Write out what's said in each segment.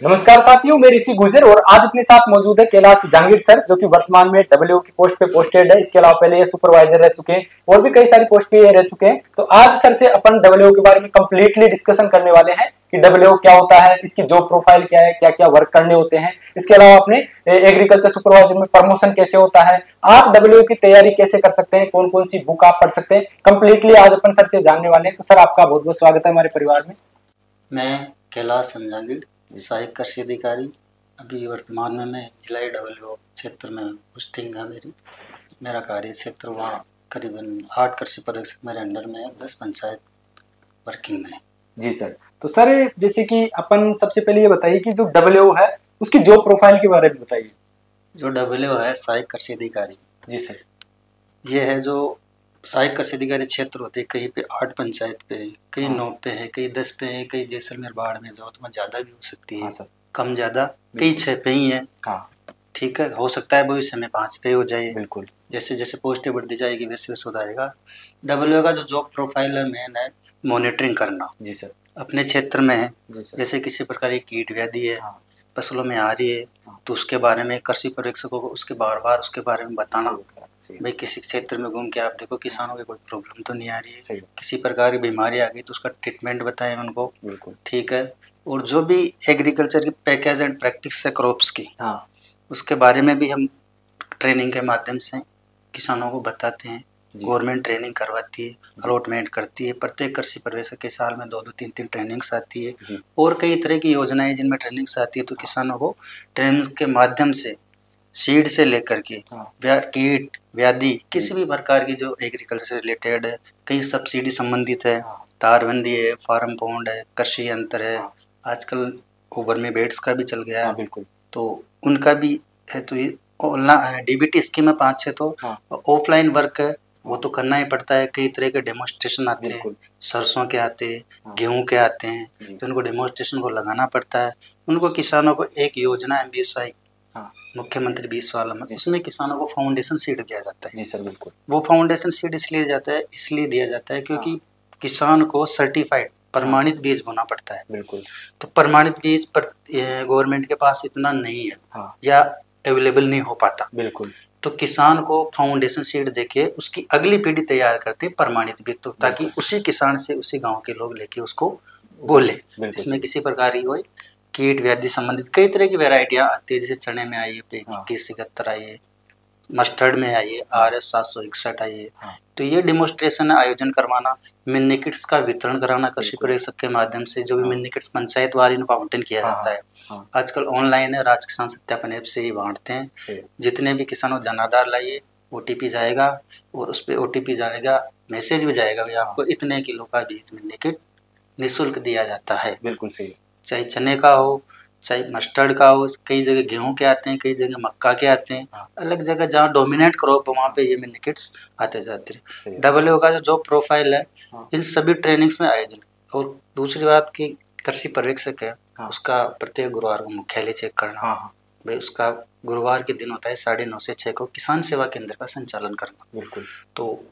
नमस्कार साथियों, मैं ऋषि गुजर और आज अपने साथ मौजूद है कैलाश जहांगीर सर, जो कि वर्तमान में डब्ल्यू की पोस्ट पे पोस्टेड है। इसके अलावा पहले ये सुपरवाइजर रह चुके हैं और भी कई सारी पोस्ट पे ये रह चुके हैं। तो आज सर से अपन डब्ल्यू के बारे में कंप्लीटली डिस्कशन करने वाले हैं कि डब्ल्यू क्या होता है, इसकी जॉब प्रोफाइल क्या है, क्या क्या वर्क करने होते हैं। इसके अलावा अपने एग्रीकल्चर सुपरवाइजर में प्रमोशन कैसे होता है, आप डब्ल्यू की तैयारी कैसे कर सकते हैं, कौन कौन सी बुक आप पढ़ सकते हैं, कंप्लीटली आज अपन सर से जानने वाले हैं। तो सर आपका बहुत बहुत स्वागत है हमारे परिवार में। मैं कैलाश जहांगीर, सहायक कृषि अधिकारी। अभी वर्तमान में मैं जिला डब्ल्यू क्षेत्र में पोस्टिंग है मेरी। मेरा कार्य क्षेत्र वहाँ करीबन 8 कृषि पर्यवेक्षक मेरे अंडर में है, 10 पंचायत वर्किंग में है। जी सर। तो सर जैसे कि अपन सबसे पहले ये बताइए कि जो डब्ल्यू है उसकी जॉब प्रोफाइल के बारे में बताइए। जो डब्ल्यू है सहायक कृषि अधिकारी। जी सर। ये है जो सहायक कृषि अधिकारी क्षेत्र होते हैं, कहीं पे 8 पंचायत पे है, कहीं 9 पे है, कहीं 10 पे है, कहीं जैसलमेर बाढ़ में जाओ तो ज़्यादा भी हो सकती है। हाँ सर। कम ज़्यादा कहीं 6 पे ही है। हाँ ठीक है, हो सकता है भविष्य में 5 पे हो जाए। बिल्कुल। जैसे जैसे पोस्टें बढ़ती जाएगी वैसे वैसे होता जाएगा। डब्ल्यू का जो जॉब प्रोफाइल है मेन है मॉनिटरिंग करना। जी सर। अपने क्षेत्र में है, जी सर। जैसे किसी प्रकार की कीट व्याधि है, हाँ। फसलों में आ रही है, तो उसके बारे में कृषि पर्यवेक्षकों को उसके बार बार उसके बारे में बताना। भाई किसी क्षेत्र में घूम के आप देखो किसानों की कोई प्रॉब्लम तो नहीं आ रही है, किसी प्रकार की बीमारी आ गई तो उसका ट्रीटमेंट बताएं उनको। बिल्कुल। ठीक है। और जो भी एग्रीकल्चर की पैकेज एंड प्रैक्टिस है क्रॉप्स की, हाँ। उसके बारे में भी हम ट्रेनिंग के माध्यम से किसानों को बताते हैं। गवर्नमेंट ट्रेनिंग करवाती है, अलॉटमेंट करती है। प्रत्येक कृषि पर्यवेक्षक के साल में 2-2 3-3 ट्रेनिंग्स आती है और कई तरह की योजनाएं जिनमें ट्रेनिंग्स आती है। तो किसानों को ट्रेनिंग के माध्यम से सीड से लेकर के कीट व्याधि किसी भी प्रकार की जो एग्रीकल्चर से रिलेटेड है, कई सब्सिडी संबंधित है, तारबंदी है, फार्म पॉन्ड है, कृषि यंत्र है, आजकल वर्मी बेड्स का भी चल गया है। बिल्कुल। तो उनका भी है। तो ये डीबीटी स्कीम में 5-6 तो ऑफलाइन वर्क है, वो तो करना ही पड़ता है। कई तरह के डेमोन्स्ट्रेशन आते हैं, सरसों के आते हैं, गेहूं के आते हैं, तो उनको डेमोन्स्ट्रेशन को लगाना पड़ता है। उनको किसानों को एक योजना MBSY मुख्यमंत्री 20 वाला में, उसमें किसानों को फाउंडेशन सीड दिया जाता है। जी सर बिल्कुल। वो फाउंडेशन सीड इसलिए दिया जाता है क्योंकि किसान को सर्टिफाइड प्रमाणित बीज बोना पड़ता है। बिल्कुल। तो प्रमाणित बीज पर गवर्नमेंट के पास इतना नहीं है या अवेलेबल नहीं हो पाता। बिल्कुल। तो किसान को फाउंडेशन सीड देके उसकी अगली पीढ़ी तैयार करते हैं प्रमाणित बीज, तो ताकि उसी किसान से उसी गांव के लोग लेके उसको बोले, जिसमें किसी प्रकार की कोई कीट व्याधि संबंधित कई तरह की वेराइटियां आती है। जैसे चने में आई है 2171 आई है, मस्टर्ड में आई है RS 761 आई है। तो ये डेमोन्स्ट्रेशन आयोजन करवाना, मिनी किट्स का वितरण कराना कृषि पर्यवेक्षक के माध्यम से, जो भी मिनी किट्स पंचायत वारी में आवंटन किया जाता है। आजकल ऑनलाइन है, राज्य किसान सत्यापन ऐप से ही बांटते हैं। जितने भी किसानों जनाधार लाइए, OTP जाएगा और उस पर OTP जाएगा, मैसेज भी जाएगा, भाई आपको इतने किलो का बीज मिनी किट निःशुल्क दिया जाता है। बिल्कुल सही। चाहे चने का हो, चाहे मस्टर्ड का हो, कई जगह गेहूं के आते हैं, कई जगह मक्का के आते हैं। अलग जगह जहाँ डोमिनेंट क्रॉप है वहाँ पे ये मिनी किट्स आते जाते हैं। डब्ल्यू का जो जॉब प्रोफाइल है इन सभी ट्रेनिंग्स में आयोजन। और दूसरी बात की कृषि पर्यवेक्षक है, उसका प्रत्येक गुरुवार को मुख्यालय चेक करना। भाई उसका गुरुवार के दिन होता है 9:30 से 6 को किसान सेवा केंद्र का संचालन करना। बिल्कुल। तो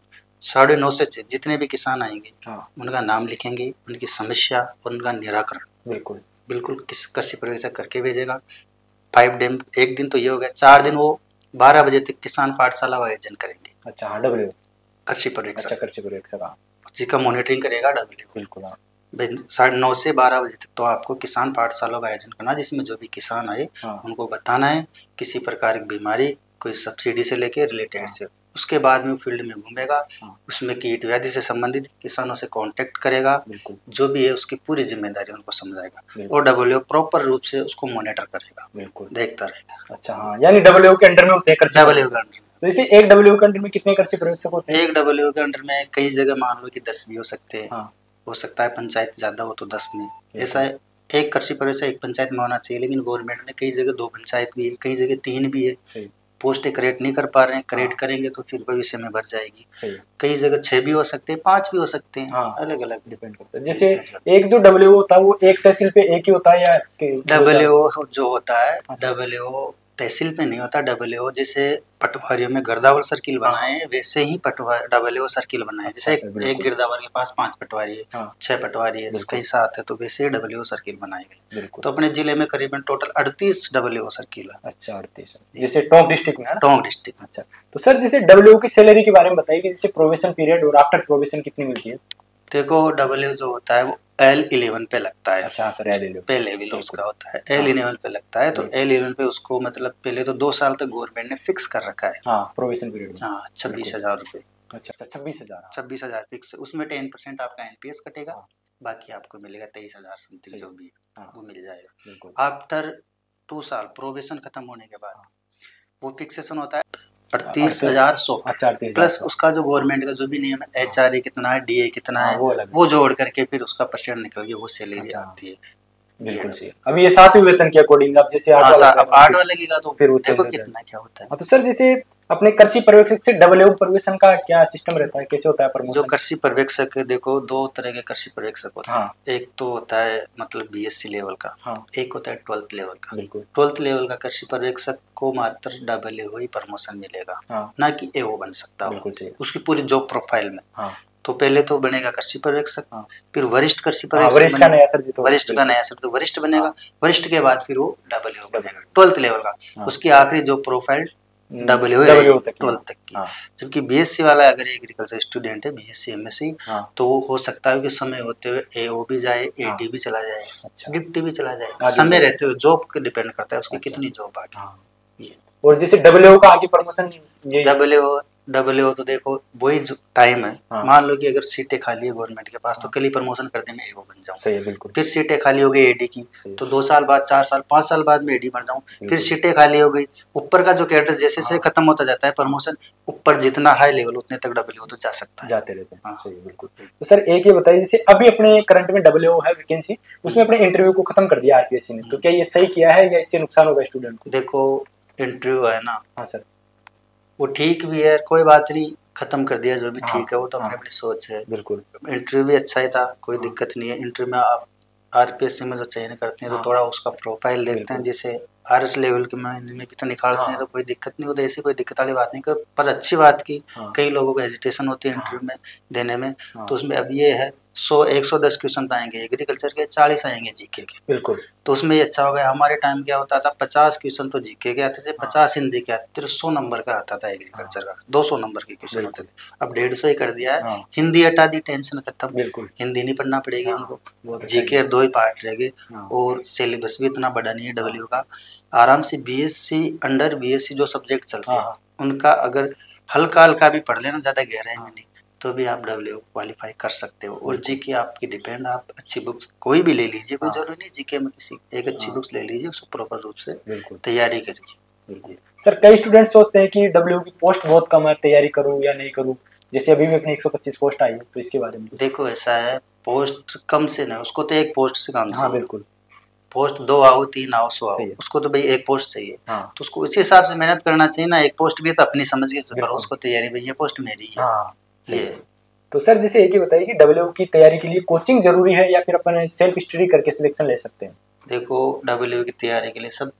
9:30 से 6 जितने भी किसान आएंगे उनका नाम लिखेंगे, उनकी समस्या और उनका निराकरण बिल्कुल बिल्कुल किस कृषि पर्यवेक्षक करके भेजेगा। 5 डे, एक दिन तो ये हो गया, 4 दिन वो 12 बजे तक किसान पाठशाला का आयोजन करेंगे। अच्छा हाँ, डब्ल्यू कृषि पर्यवेक्षक। अच्छा कृषि पर्यवेक्षक जिसका मॉनिटरिंग करेगा डब्ल्यू। बिल्कुल। 9:30 से 12 बजे तक तो आपको किसान पाठशाला का आयोजन करना, जिसमें जो भी किसान आए उनको बताना है किसी प्रकार की बीमारी, कोई सब्सिडी से लेके रिलेटेड से। उसके बाद में फील्ड में घूमेगा, उसमें कीट व्याधि से संबंधित किसानों से कांटेक्ट करेगा, जो भी है उसकी पूरी जिम्मेदारी उनको समझाएगा और डब्ल्यू प्रॉपर रूप से उसको मॉनिटर करेगा। बिल्कुल। देखता रहेगा। अच्छा हाँ, यानी डब्ल्यू के अंडर में होते हैं डब्ल्यू के अंडर। तो इसे एक डब्ल्यू के अंडर में कितने कृषि पर्यवेक्षक होते हैं? एक डब्ल्यू के अंडर में कई जगह मान लो कि 10 भी हो सकते हैं। हो सकता है पंचायत ज्यादा हो तो 10 में। ऐसा है, एक कृषि पर्यवेक्षक एक पंचायत में होना चाहिए, लेकिन गवर्नमेंट ने कई जगह 2 पंचायत भी है, कई जगह 3 भी है। पोस्टें क्रिएट नहीं कर पा रहे हैं, क्रिएट करेंगे तो फिर भविष्य में बढ़ जाएगी। कई जगह 6 भी हो सकते हैं, 5 भी हो सकते हैं। अलग अलग डिपेंड करता है। जैसे एक जो डब्ल्यू होता है वो एक तहसील पे एक ही होता है या डब्ल्यू जो होता है, डब्ल्यू तहसील पे नहीं होता डब्ल्यूओ, जैसे पटवारियों में गिरदावर सर्किल बनाए वैसे ही डब्ल्यूओ सर्किल बनाए। अच्छा, जैसे बिल्कुल। एक गिरदावर के पास 5 पटवारी है, हाँ, 6 पटवारी है, बिल्कुल। कहीं 7 है, तो वैसे ही डब्ल्यूओ सर्किल बनाए गए। बिल्कुल। तो अपने जिले में करीबन टोटल 38 डब्ल्यूओ सर्किल है। अच्छा, 38 जैसे टोंक डिस्ट्रिक्ट में है ना? टोंक डिस्ट्रिक्ट में। अच्छा, तो सर जैसे डब्ल्यूओ की सैलरी के बारे में बताइए कि जैसे प्रोबेशन पीरियड और आफ्टर प्रोबेशन कितनी मिलती है? देखो डब्ल्यू जो होता है वो L11 पे लगता है। अच्छा, हाँ सर, L11 पे लेवल उसका होता है, हाँ। L11 पे लगता है। तो बिल्कुल। L11 पे उसको मतलब पहले तो 2 साल तक गवर्नमेंट ने फिक्स कर रखा है। हाँ, प्रोबेशन पीरियड में। हाँ, 26,000 रुपये। अच्छा, अच्छा, 26,000। 26,000 फिक्स, उसमें 10% आपका एनपीएस कटेगा, हाँ, बाकी आपको मिलेगा 23,000 समथिंग जो भी है हाँ, वो मिल जाएगा। बिल्कुल। आफ्टर 2 साल प्रोबेशन खत्म होने के बाद हाँ। वो फिक्सेशन होता है 38,100 38,100 पे। अच्छा, 38,100 प्लस उसका जो गवर्नमेंट का जो भी नियम है, एचआरए कितना है, डीए कितना हाँ, है, वो अलग वो जोड़ करके फिर उसका परसेंट निकल के वो सैलरी अच्छा, आती है। बिल्कुल सही। अभी ये 7वें वेतन के अकॉर्डिंग अब जैसे 8 हाँ वाला अब plan है, 8 वाला लगेगा तो फिर वो चेंज देखो हो जाएगा। कितना क्या होता है। हाँ, तो सर जैसे अपने कृषि पर्यवेक्षक से डब्ल्यूओ पर्यवेक्षण का क्या सिस्टम रहता है, कैसे होता है जो प्रमोशन? कृषि पर्यवेक्षक है, देखो 2 तरह के कृषि पर्यवेक्षक होते हैं। हाँ, एक तो होता है मतलब बीएससी लेवल का, हाँ, एक होता है 12th लेवल का। बिल्कुल। 12th लेवल का कृषि पर्यवेक्षक को मात्र डब्ल्यूओ ही प्रमोशन मिलेगा, हाँ, ना कि एओ बन सकता हो बिल्कुल सही। उसकी पूरी जॉब प्रोफाइल में। हाँ, तो पहले तो बनेगा कृषि पर्यवेक्षक, हाँ, फिर वरिष्ठ कृषि हाँ, पर्यवेक्षक वरिष्ठ का बनेगा, नया सर जी तो वरिष्ठ का बिल्कुल। नया सर तो वरिष्ठ बनेगा, हाँ, वरिष्ठ के बाद फिर वो डब्ल्यूओ W, बनेगा 12th लेवल का। हाँ, उसकी आखिरी जॉब प्रोफाइल डब्ल्यूओ डब्ल्यूओ रहेगी तक की। 12th तक की। हाँ, जबकि बीएससी वाला अगर एग्रीकल्चर स्टूडेंट है, बीएससी एमएससी, हाँ, तो वो हो सकता है कि समय होते हुए एओ भी जाए, हाँ, एडी भी चला जाए, अच्छा, डिप्टी भी चला जाए, आगे समय बढ़ रहते हुए जॉब पे डिपेंड करता है उसकी अच्छा, कितनी जॉब आगे। हाँ। ये और जैसे डब्ल्यूओ का आगे प्रमोशन यही डब्ल्यूओ डब्ल्यूओ तो देखो वही जो टाइम है। हाँ, मान लो कि अगर सीटें खाली है गवर्नमेंट के पास, तो हाँ, कल ही प्रमोशन कर दे मैं एओ बन जाऊं, सही है, बिल्कुल फिर सीटें खाली हो गई एडी की, सही तो 2 साल बाद, 4 साल, 5 साल बाद में एडी बन जाऊं, फिर बिल्कुल। सीटें खाली हो गई, ऊपर का जो कैडर जैसे जैसे हाँ, खत्म होता जाता है प्रमोशन, ऊपर जितना हाई लेवल उतने तक डब्ल्यूओ तो जा सकता है। जाते रहते हैं, हाँ। सही है, बिल्कुल। तो सर एक ये बताइए, जैसे अभी अपने करंट में डब्ल्यूओ है वैकेंसी, उसमें अपने इंटरव्यू को खत्म कर दिया आरपीएससी ने, तो क्या ये सही किया है या इससे नुकसान होगा स्टूडेंट को? देखो इंटरव्यू है ना, हाँ सर। वो ठीक भी है, कोई बात नहीं, खत्म कर दिया जो भी हाँ, ठीक है, वो तो अपनी हाँ, अपनी सोच है। बिल्कुल। इंटरव्यू भी अच्छा ही था, कोई हाँ, दिक्कत नहीं है। इंटरव्यू में आप आरपीएससी में जो चयन करते हैं तो हाँ, थोड़ा उसका प्रोफाइल देखते हैं, बिल्कुल। जैसे आरएस लेवल के में भी तो निकालते हैं, तो हाँ, कोई दिक्कत नहीं होती, ऐसी कोई दिक्कत वाली बात नहीं। पर अच्छी बात की हाँ, कई लोगों को हेजिटेशन होती है हाँ, इंटरव्यू में देने में, हाँ, तो उसमें अब ये है 110 क्वेश्चन आएंगे एग्रीकल्चर के, 40 आएंगे जीके के। बिल्कुल। तो उसमें ये अच्छा हो गया, हमारे टाइम क्या होता था 50 क्वेश्चन तो जीके के आते थे, हाँ, 50 हिंदी के आते थे, 100 नंबर का आता था हाँ, एग्रीकल्चर का, 200 नंबर के क्वेश्चन होते बिल्कुल। थे। अब 150 ही कर दिया है, हाँ, हिंदी हटा दी, टेंशन खत्म, बिल्कुल। हिंदी नहीं पढ़ना पड़ेगी हाँ, उनको, बहुत अच्छा जीके किया। 2 ही पार्ट रह गए, हाँ, और सिलेबस भी इतना बड़ा नहीं है हाँ, डब्ल्यू का। आराम से बीएससी अंडर बीएससी जो सब्जेक्ट चलते हाँ, हैं हाँ, उनका अगर हल्का हल्का भी पढ़ लेना, ज़्यादा गहराई में हाँ, नहीं, तो भी आप डब्ल्यू क्वालिफाई कर सकते हो। और बिल्कुल। जीके आपकी डिपेंड, आप अच्छी बुक्स कोई भी ले लीजिए, कोई हाँ, जरूरी नहीं जीके में किसी एक अच्छी हाँ, बुक्स ले लीजिए, उसको प्रॉपर रूप से बिल्कुल, तैयारी करिए। बिल्कुल। सर कई स्टूडेंट सोचते हैं कि डब्ल्यू की पोस्ट बहुत कम है, तैयारी करूँ या नहीं करूँ? जैसे अभी भी अपनी 125 पोस्ट आई है, तो इसके बारे में कुछ? देखो ऐसा है, पोस्ट कम से नहीं, उसको तो एक पोस्ट से काम हाँ, चाहिए। बिल्कुल, पोस्ट 2 आओ 3 आओ 100 आओ, सही है। उसको तो भाई एक पोस्ट चाहिए। हाँ, तो उसको उसी हिसाब से मेहनत करना चाहिए ना, एक पोस्ट भी तो अपनी समझ के करो बिल्कुल। उसको तैयारी, भाई ये पोस्ट मेरी है। हाँ, सही ये है। तो सर जैसे एक ही बताइए कि डब्ल्यू की तैयारी के लिए कोचिंग जरूरी है या फिर अपन सेल्फ स्टडी करके सिलेक्शन ले सकते हैं? देखो डब्ल्यू की तैयारी के लिए सब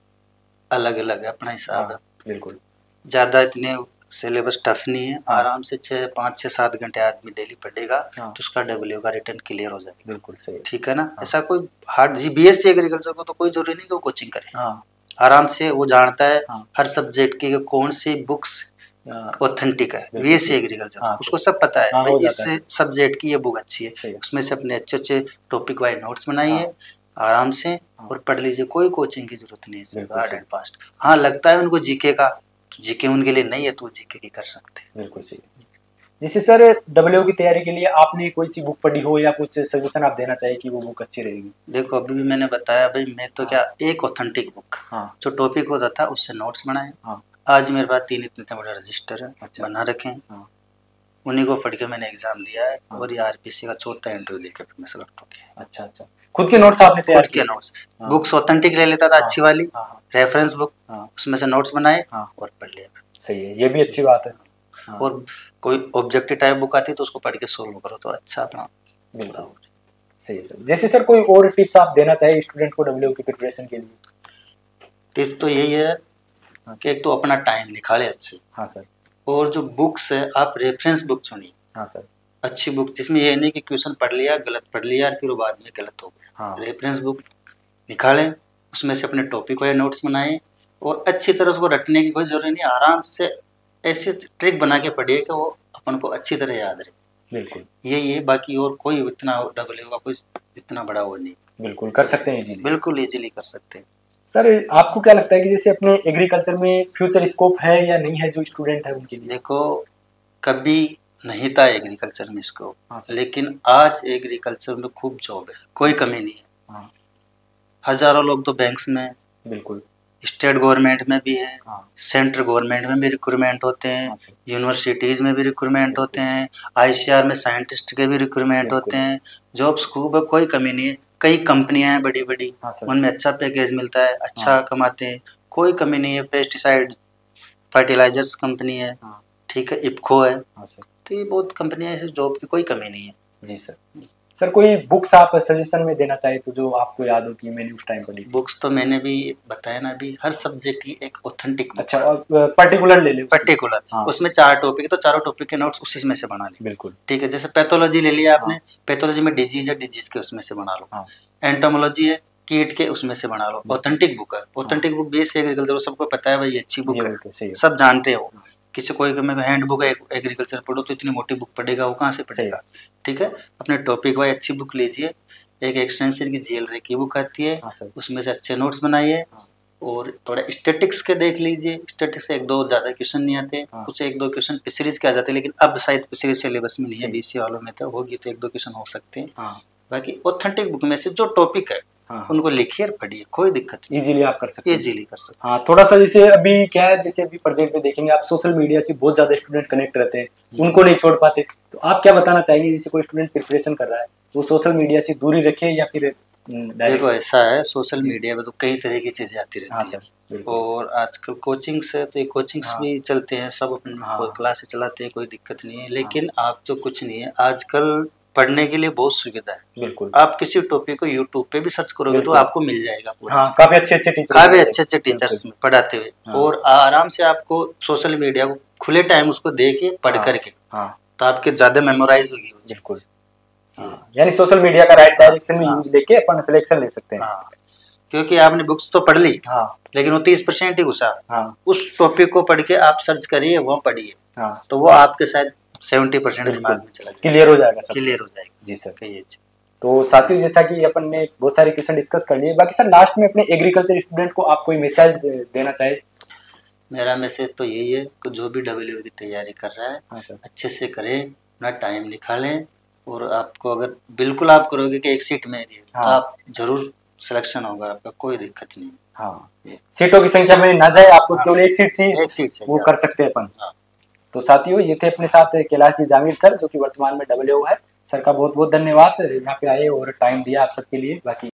अलग अलग है, अपना हिसाब है। हाँ, बिल्कुल। ज़्यादा इतने सिलेबस टफ नहीं है, हाँ, आराम से 5 6 7 घंटे आदमी डेली पढ़ेगा, हाँ, तो उसका डब्ल्यू का रिटर्न क्लियर हो जाएगा। बिल्कुल सही है। ठीक है ना, हाँ, ऐसा कोई हार्ड जी बीएससी एग्रीकल्चर को तो कोई जरूरी नहीं कि वो कोचिंग करे, हाँ, आराम से वो जानता है हाँ, हर सब्जेक्ट की कि कौन सी बुक्स हाँ, ऑथेंटिक है। बिल्कुल बीएससी सही। एग्रीकल्चर हाँ, उसको सही। सब पता है हाँ, भाई हो इस जाता है। सब्जेक्ट की ये बुक अच्छी है, सही है। उसमें से अपने अच्छे अच्छे टॉपिक वाइज नोट्स हाँ, बनाइए आराम से हाँ, और पढ़ लीजिए, कोई कोचिंग की जरूरत नहीं है बिल्कुल हार्ड सही। And fast. हाँ लगता है उनको जीके का, तो जीके उनके लिए नहीं है, तो जीके की कर सकते हैं। बिल्कुल सही। जैसे सर डब्ल्यू की तैयारी के लिए आपने कोई सी बुक पढ़ी हो या कुछ सजेशन आप देना चाहिए कि वो बुक अच्छी रहेगी? देखो अभी भी मैंने बताया भाई, मैं तो हाँ, क्या एक ऑथेंटिक बुक हाँ, जो टॉपिक होता था उससे नोट्स बनाए। हाँ, आज मेरे पास 3 इतने बड़े रजिस्टर है अच्छा, बना रखे हैं, हाँ, उन्हीं को पढ़ के मैंने एग्जाम दिया है, हाँ, और ये आरपीसी का 4था इंटरव्यू देकर फिर मैं सेलेक्ट हो गया। अच्छा, अच्छा। खुद के नोट्स आपने तैयार खुद के किए? नोट्स, हाँ, बुक्स ऑथेंटिक ले लेता था हाँ, अच्छी वाली, हाँ, रेफरेंस बुक, हाँ, उसमें से नोट्स बनाए हाँ, और पढ़ लिया। सही है, ये भी अच्छी बात है। हाँ, और कोई ऑब्जेक्टिव टाइप बुक आती है तो उसको पढ़ के सोल्व करो तो अच्छा अपना पूरा बिल्कुल हो। सही है सर। जैसे सर कोई और टिप्स आप देना चाहिए स्टूडेंट को डब्ल्यू की प्रिपरेशन के लिए? टिप्स तो यही है हाँ कि एक तो अपना टाइम निकाले अच्छे, हाँ सर, और जो बुक्स है आप रेफरेंस बुक चुनिए, हाँ सर, अच्छी बुक जिसमें ये नहीं कि क्वेश्चन पढ़ लिया गलत पढ़ लिया और फिर वो बाद में गलत हो गया। हाँ रेफरेंस बुक निकालें, उसमें से अपने टॉपिक वाले नोट्स बनाएं और अच्छी तरह उसको रटने की कोई जरूरत नहीं, आराम से ऐसी ट्रिक बना के पढ़िए कि वो अपन को अच्छी तरह याद रहे। बिल्कुल, ये बाकी और कोई इतना डबल का कोई इतना बड़ा वो नहीं, बिल्कुल कर सकते हैं इजीली। बिल्कुल इजीली कर सकते हैं। सर आपको क्या लगता है कि जैसे अपने एग्रीकल्चर में फ्यूचर स्कोप है या नहीं है जो स्टूडेंट है उनके लिए? देखो कभी नहीं था एग्रीकल्चर में इसको, हाँ सर, लेकिन आज एग्रीकल्चर में खूब जॉब है, कोई कमी नहीं है। हाँ हजारों लोग तो बैंक्स में, बिल्कुल, स्टेट गवर्नमेंट में भी है, हाँ सेंट्रल गवर्नमेंट में भी रिक्रूटमेंट होते हैं, हाँ सर, यूनिवर्सिटीज में भी रिक्रूटमेंट होते हैं, आईसीआर में साइंटिस्ट के भी रिक्रूटमेंट बिल्कुल, होते हैं। जॉब्स खूब है, कोई कमी नहीं है। कई कंपनियां हैं बड़ी बड़ी, हाँ सर, उनमें अच्छा पैकेज मिलता है, अच्छा हाँ कमाते हैं, कोई कमी नहीं है। पेस्टिसाइड फर्टिलाइजर्स कंपनी है, हाँ ठीक है, इफ्को है, हाँ सर, तो ये बहुत कंपनियां ऐसी, जॉब की कोई कमी नहीं है। जी सर। सर कोई बुक्स आप सजेशन में देना चाहे तो जो आपको याद हो कि मैंने उस टाइम पढ़ी थी? बुक्स तो मैंने भी बताया ना, अभी हर सब्जेक्ट की एक ऑथेंटिक अच्छा, और पर्टिकुलर ले ले उसकी। पर्टिकुलर, हाँ उसमें 4 टॉपिक है तो चारों टॉपिक के नोट्स उसी में से बना ले, बिल्कुल, ठीक है। जैसे पैथोलॉजी ले लिया आपने, हाँ पैथोलॉजी में डिजीज है, डिजीज के उसमें से बना लो। हाँ एंटोमोलॉजी है, कीट के उसमें से बना लो। ऑथेंटिक बुक है, ऑथेंटिक बुक बेस एग्रीकल्चर, सबको पता है भाई ये अच्छी बुक ये है, बिल्कुल सही है, सब जानते हो। किसी कोई मैं हैंड बुक है एग्रीकल्चर पढ़ो तो इतनी मोटी बुक पढ़ेगा, वो कहाँ से सही पढ़ेगा, ठीक है। अपने टॉपिक वाइज अच्छी बुक लीजिए, एक एक्सटेंशन की जीएलआरई की बुक आती है, हाँ सर, उसमें से अच्छे नोट्स बनाइए, हाँ और थोड़ा स्टैटिक्स के देख लीजिए। स्टैटिक्स से 1-2 ज़्यादा क्वेश्चन नहीं आते, हाँ कुछ 1-2 क्वेश्चन फिशरीज के आ जाते हैं, लेकिन अब शायद फिशरीज सिलेबस में नहीं है, सही। बीसी वालों में तो होगी, तो 1-2 क्वेश्चन हो सकते हैं। हाँ बाकी ऑथेंटिक बुक में से जो टॉपिक है हाँ उनको लिखिए और पढ़िए, कोई दिक्कत नहीं, इजीली आप कर सकते हैं। इजीली कर सकते हाँ थोड़ा सा जैसे अभी क्या है, जैसे अभी प्रोजेक्ट में देखेंगे आप सोशल मीडिया से बहुत ज्यादा स्टूडेंट कनेक्ट रहते हैं, उनको नहीं छोड़ पाते, तो आप क्या बताना चाहेंगे जैसे कोई स्टूडेंट प्रिपरेशन कर रहा है वो सोशल मीडिया से दूरी रखे या फिर हैं। डायरेक्ट? देखो ऐसा है, सोशल मीडिया पे तो कई तरह की चीज़ें आती हाँ रहती सर, हैं, बिल्कुल, और आजकल कोचिंग्स है तो ये कोचिंग्स हाँ भी चलते हैं, सब अपने हाँ क्लासेस चलाते हैं, कोई दिक्कत नहीं है। हाँ लेकिन आप तो कुछ नहीं है, आजकल पढ़ने के लिए बहुत सुविधा है। बिल्कुल, आप किसी टॉपिक को यूट्यूब पे भी सर्च करोगे तो बिल्कुल, आपको मिल जाएगा पूरा, हाँ काफी अच्छे अच्छे टीचर काफी अच्छे अच्छे टीचर्स पढ़ाते हुए, हाँ और आराम से आपको सोशल मीडिया को खुले टाइम उसको दे के पढ़ हाँ करके, हाँ तो आपके ज्यादा मेमोराइज होगी वो चीज़। बिल्कुल, हाँ यानी सोशल मीडिया का राइट डायरेक्शन में हाँ यूज लेके अपन सिलेक्शन ले सकते हैं। हाँ, क्योंकि आपने बुक्स तो पढ़ ली, हाँ लेकिन वो 30% ही घुसा, हाँ उस टॉपिक को पढ़ के आप सर्च करिए, वो पढ़िए, हाँ तो वो आपके शायद 70% दिमाग में चला जाएगा, क्लियर हो जाएगा सब। क्लियर हो जाएगा। जी सर। कहिए। तो साथियों जैसा कि अपन ने बहुत सारे क्वेश्चन डिस्कस कर लिए, बाकी सर लास्ट में अपने एग्रीकल्चर स्टूडेंट को आप कोई मैसेज देना चाहे? मेरा मैसेज तो यही है कि जो भी डब्ल्यू की तैयारी कर रहा है हाँ सर, अच्छे से करें, अपना टाइम निकालें, और आपको अगर बिल्कुल आप करोगे कि एक सीट मेरी है, हाँ तो आप जरूर सिलेक्शन होगा आपका, कोई दिक्कत नहीं। हाँ सीटों की संख्या में ना जाए, आपको हाँ, केवल एक सीट चाहिए, एक सीट से वो कर सकते हैं अपन। हाँ। तो साथियों ये थे अपने साथ कैलाश जी जहांगीर सर, जो कि वर्तमान में डब्ल्यू है। सर का बहुत बहुत धन्यवाद यहाँ पे आए और टाइम दिया आप सबके लिए। बाकी